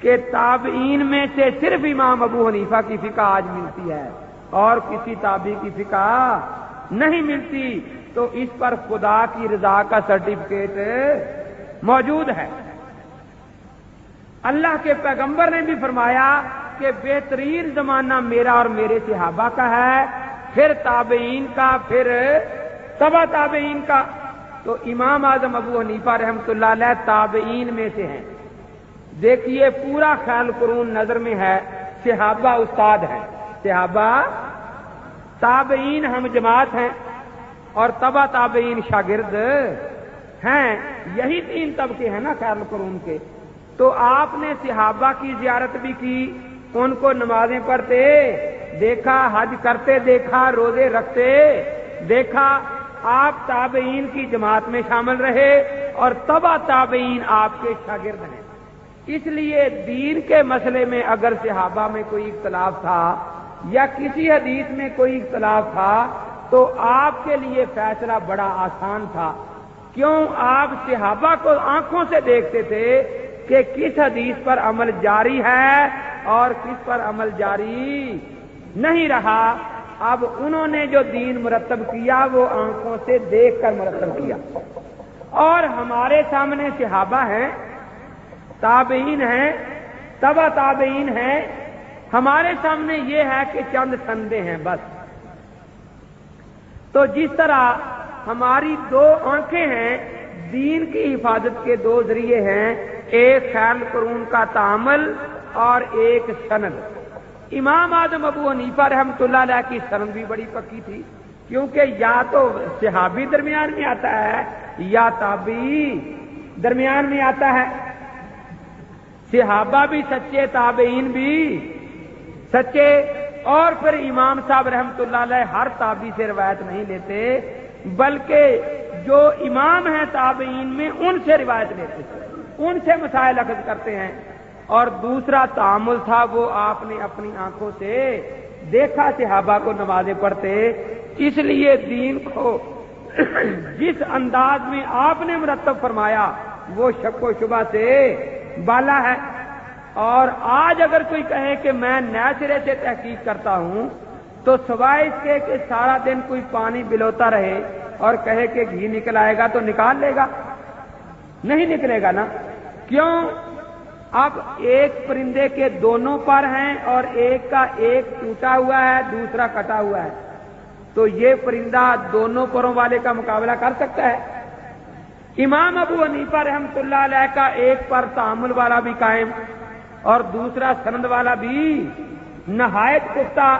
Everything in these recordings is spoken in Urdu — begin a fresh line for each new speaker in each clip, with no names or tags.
کہ تابعین میں سے صرف امام ابو حنیفہ کی فقہ آج ملتی ہے اور کسی تابعی کی فقہ نہیں ملتی، تو اس پر خدا کی رضا کا سرٹیفکیٹ موجود ہے۔ اللہ کے پیغمبر نے بھی فرمایا کہ بہترین زمانہ میرا اور میرے صحابہ کا ہے، پھر تابعین کا، پھر تبع تابعین کا۔ تو امام اعظم ابو حنیفہ رحمۃ اللہ علیہ تابعین میں سے ہیں۔ دیکھیے پورا خیال قرون نظر میں ہے، صحابہ استاد ہیں، صحابہ تابعین ہم جماعت ہیں، اور تبع تابعین شاگرد ہیں۔ یہی تین طبقے ہیں نا خیال قرون کے۔ تو آپ نے صحابہ کی زیارت بھی کی، ان کو نمازیں پڑھتے دیکھا، حج کرتے دیکھا، روزے رکھتے دیکھا۔ آپ تابعین کی جماعت میں شامل رہے اور تبع تابعین آپ کے شاگرد ہیں۔ اس لیے دین کے مسئلے میں اگر صحابہ میں کوئی اختلاف تھا یا کسی حدیث میں کوئی اختلاف تھا تو آپ کے لیے فیصلہ بڑا آسان تھا۔ کیوں؟ آپ صحابہ کو آنکھوں سے دیکھتے تھے کہ کس حدیث پر عمل جاری ہے اور کس پر عمل جاری نہیں رہا۔ اب انہوں نے جو دین مرتب کیا وہ آنکھوں سے دیکھ کر مرتب کیا، اور ہمارے سامنے صحابہ ہیں، تابعین ہیں، تبع تابعین ہیں، ہمارے سامنے یہ ہے کہ چند سندیں ہیں بس۔ تو جس طرح ہماری دو آنکھیں ہیں، دین کی حفاظت کے دو ذریعے ہیں، ایک خیال قرون کا تعامل اور ایک سند۔ امام اعظم ابو حنیفہ رحمۃ اللہ علیہ کی سند بھی بڑی پکی تھی، کیونکہ یا تو صحابی درمیان میں آتا ہے یا تابعی درمیان میں آتا ہے۔ صحابہ بھی سچے، تابعین بھی سچے، اور پھر امام صاحب رحمۃ اللہ علیہ ہر تابعی سے روایت نہیں لیتے، بلکہ جو امام ہیں تابعین میں ان سے روایت لیتے ہیں، ان سے مسائل اخذ کرتے ہیں۔ اور دوسرا تعامل تھا، وہ آپ نے اپنی آنکھوں سے دیکھا صحابہ کو نمازیں پڑھتے۔ اس لیے دین کو جس انداز میں آپ نے مرتب فرمایا وہ شک و شبہ سے بالا ہے۔ اور آج اگر کوئی کہے کہ میں نئے سرے سے تحقیق کرتا ہوں تو سوائے اس کے کہ سارا دن کوئی پانی بلوتا رہے اور کہے کہ گھی نکل آئے گا تو نکال لے گا؟ نہیں نکلے گا نا۔ کیوں؟ اب ایک پرندے کے دونوں پر ہیں اور ایک کا ایک ٹوٹا ہوا ہے، دوسرا کٹا ہوا ہے، تو یہ پرندہ دونوں پروں والے کا مقابلہ کر سکتا ہے؟ امام ابو حنیفہ رحمۃ اللہ علیہ کا ایک پر تعامل والا بھی قائم اور دوسرا سند والا بھی نہایت پختہ۔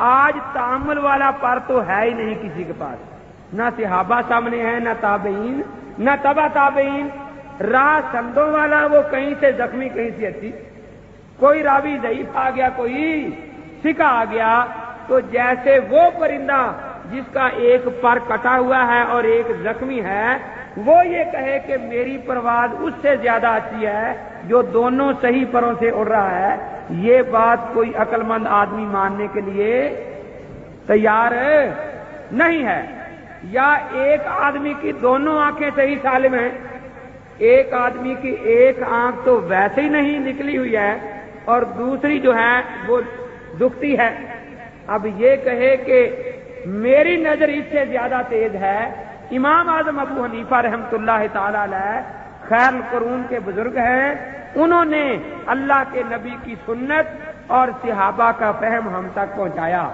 آج تعامل والا پر تو ہے ہی نہیں کسی کے پاس، نہ صحابہ سامنے ہیں، نہ تابعین، نہ تبع تابعین۔ راہ سندوں والا وہ کہیں سے زخمی کہیں سے اچھی، کوئی راوی ضعیف آ گیا، کوئی سکا آ گیا، تو جیسے وہ پرندہ جس کا ایک پر کٹا ہوا ہے اور ایک زخمی ہے، وہ یہ کہے کہ میری پرواز اس سے زیادہ اچھی ہے جو دونوں صحیح پروں سے اڑ رہا ہے، یہ بات کوئی عقل مند آدمی ماننے کے لیے تیار نہیں ہے۔ یا ایک آدمی کی دونوں آنکھیں صحیح سالم ہیں، ایک آدمی کی ایک آنکھ تو ویسے ہی نہیں نکلی ہوئی ہے اور دوسری جو ہے وہ دکھتی ہے، اب یہ کہے کہ میری نظر اس سے زیادہ تیز ہے۔ امام اعظم ابو حنیفہ رحمۃ اللہ تعالی علیہ خیر القرون کے بزرگ ہیں، انہوں نے اللہ کے نبی کی سنت اور صحابہ کا فہم ہم تک پہنچایا،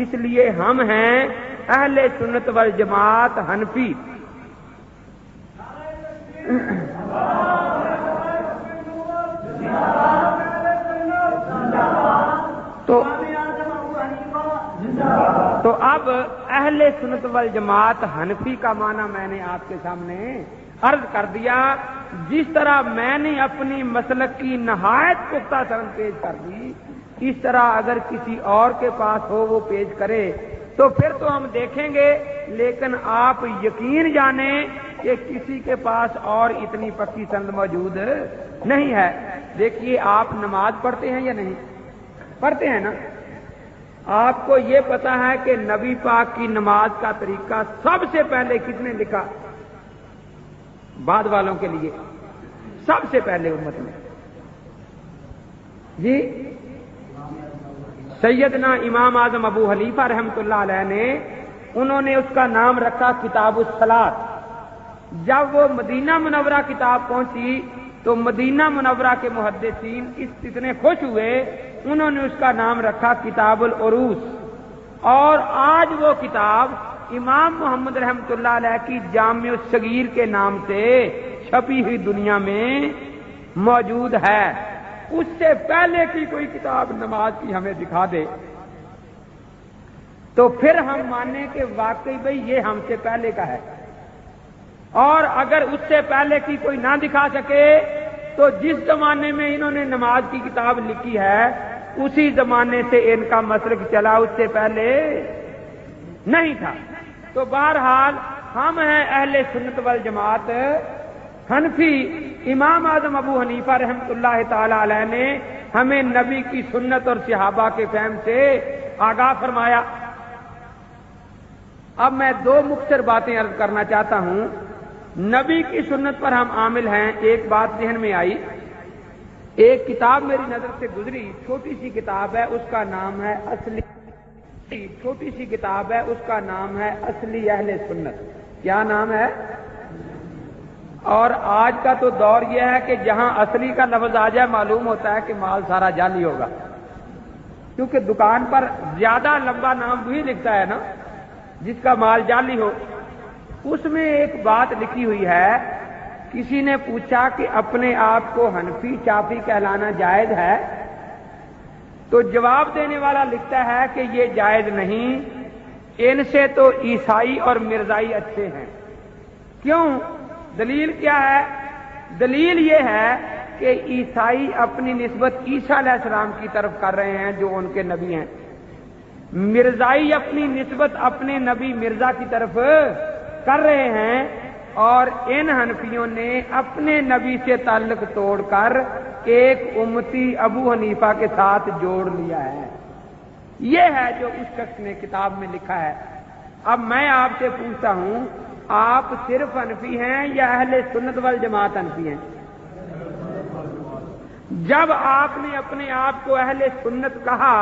اس لیے ہم ہیں اہل سنت والجماعت حنفی۔ تو اب اہل سنت والجماعت حنفی کا معنی میں نے آپ کے سامنے عرض کر دیا۔ جس طرح میں نے اپنی مسلک کی نہایت پختہ سند پیش کر دی، اس طرح اگر کسی اور کے پاس ہو وہ پیش کرے تو پھر تو ہم دیکھیں گے، لیکن آپ یقین جانیں کہ کسی کے پاس اور اتنی پکی سند موجود نہیں ہے۔ دیکھیے آپ نماز پڑھتے ہیں یا نہیں پڑھتے ہیں نا؟ آپ کو یہ پتا ہے کہ نبی پاک کی نماز کا طریقہ سب سے پہلے کس نے لکھا؟ بعد والوں کے لیے سب سے پہلے امت میں جی سیدنا امام اعظم ابو حنیفہ رحمۃ اللہ علیہ نے انہوں نے اس کا نام رکھا کتاب الصلاۃ۔ جب وہ مدینہ منورہ کتاب پہنچی تو مدینہ منورہ کے محدثین اتنے خوش ہوئے، انہوں نے اس کا نام رکھا کتاب العروس۔ اور آج وہ کتاب امام محمد رحمۃ اللہ علیہ کی جامع الصغیر کے نام سے چھپی ہوئی دنیا میں موجود ہے۔ اس سے پہلے کی کوئی کتاب نماز کی ہمیں دکھا دے تو پھر ہم مانیں کہ واقعی بھئی یہ ہم سے پہلے کا ہے، اور اگر اس سے پہلے کی کوئی نہ دکھا سکے تو جس زمانے میں انہوں نے نماز کی کتاب لکھی ہے اسی زمانے سے ان کا مسلک چلا، اس سے پہلے نہیں تھا۔ تو بہرحال ہم ہیں اہل سنت والجماعت حنفی۔ امام اعظم ابو حنیفہ رحمۃ اللہ تعالی علیہ نے ہمیں نبی کی سنت اور صحابہ کے فہم سے آگاہ فرمایا۔ اب میں دو مختصر باتیں عرض کرنا چاہتا ہوں۔ نبی کی سنت پر ہم عامل ہیں۔ ایک بات ذہن میں آئی، ایک کتاب میری نظر سے گزری، چھوٹی سی کتاب ہے، اس کا نام ہے چھوٹی سی کتاب ہے، اس کا نام ہے اصلی اہل سنت۔ کیا نام ہے؟ اور آج کا تو دور یہ ہے کہ جہاں اصلی کا لفظ آ جائے معلوم ہوتا ہے کہ مال سارا جعلی ہوگا، کیونکہ دکان پر زیادہ لمبا نام وہی لکھتا ہے نا جس کا مال جعلی ہو۔ اس میں ایک بات لکھی ہوئی ہے، کسی نے پوچھا کہ اپنے آپ کو حنفی شافعی کہلانا جائز ہے؟ تو جواب دینے والا لکھتا ہے کہ یہ جائز نہیں، ان سے تو عیسائی اور مرزائی اچھے ہیں۔ کیوں؟ دلیل کیا ہے؟ دلیل یہ ہے کہ عیسائی اپنی نسبت عیسیٰ علیہ السلام کی طرف کر رہے ہیں جو ان کے نبی ہیں، مرزائی اپنی نسبت اپنے نبی مرزا کی طرف کر رہے ہیں، اور ان حنفیوں نے اپنے نبی سے تعلق توڑ کر ایک امتی ابو حنیفہ کے ساتھ جوڑ لیا ہے۔ یہ ہے جو اس شخص نے کتاب میں لکھا ہے۔ اب میں آپ سے پوچھتا ہوں، آپ صرف حنفی ہیں یا اہل سنت والجماعت حنفی ہیں؟ جب آپ نے اپنے آپ کو اہل سنت کہا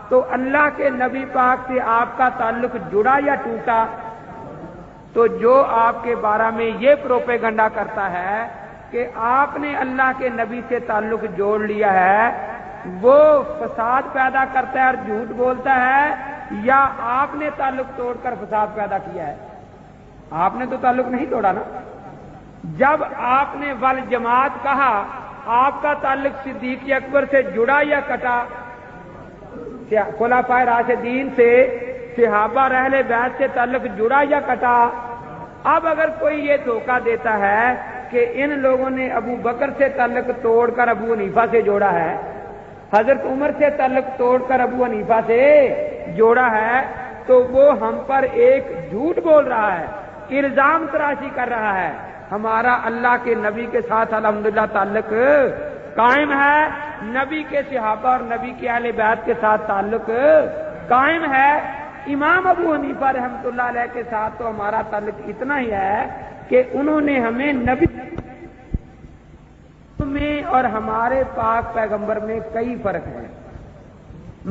تو اللہ کے نبی پاک سے آپ کا تعلق جڑا یا ٹوٹا؟ تو جو آپ کے بارے میں یہ پروپیگنڈا کرتا ہے کہ آپ نے اللہ کے نبی سے تعلق جوڑ لیا ہے، وہ فساد پیدا کرتا ہے اور جھوٹ بولتا ہے، یا آپ نے تعلق توڑ کر فساد پیدا کیا ہے؟ آپ نے تو تعلق نہیں توڑا نا۔ جب آپ نے والجماعت کہا، آپ کا تعلق صدیق اکبر سے جڑا یا کٹا؟ خلفائے راشدین سے، صحابہ اہل بیت سے تعلق جڑا یا کٹا؟ اب اگر کوئی یہ دھوکہ دیتا ہے کہ ان لوگوں نے ابو بکر سے تعلق توڑ کر ابو حنیفہ سے جوڑا ہے، حضرت عمر سے تعلق توڑ کر ابو حنیفہ سے جوڑا ہے، تو وہ ہم پر ایک جھوٹ بول رہا ہے، الزام تراشی کر رہا ہے۔ ہمارا اللہ کے نبی کے ساتھ الحمدللہ تعلق قائم ہے، نبی کے صحابہ اور نبی کے اہل بیت کے ساتھ تعلق قائم ہے۔ امام ابو حنیفہ رحمۃ اللہ علیہ کے ساتھ تو ہمارا تعلق اتنا ہی ہے کہ انہوں نے ہمیں نبی میں اور ہمارے پاک پیغمبر میں کئی فرق ہیں۔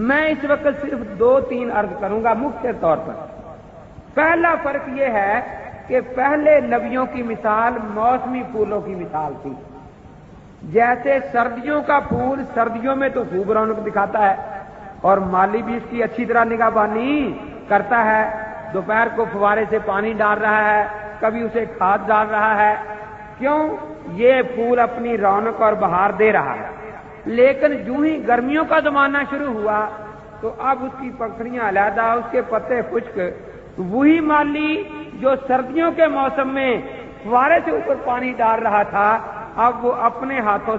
میں اس وقت صرف 2-3 عرض کروں گا مختصر طور پر۔ پہلا فرق یہ ہے کہ پہلے نبیوں کی مثال موسمی پھولوں کی مثال تھی۔ جیسے سردیوں کا پھول سردیوں میں تو خوب رونق دکھاتا ہے اور مالی بھی اس کی اچھی طرح نگہبانی کرتا ہے، دوپہر کو فوارے سے پانی ڈال رہا ہے، کبھی اسے کھاد ڈال رہا ہے، کیوں؟ یہ پھول اپنی رونق اور بہار دے رہا ہے۔ لیکن جو ہی گرمیوں کا زمانہ شروع ہوا تو اب اس کی پکھڑیاں علیحدہ، اس کے پتے خشک۔ وہی مالی جو سردیوں کے موسم میں فوارے سے اوپر پانی ڈال رہا تھا، اب وہ اپنے ہاتھوں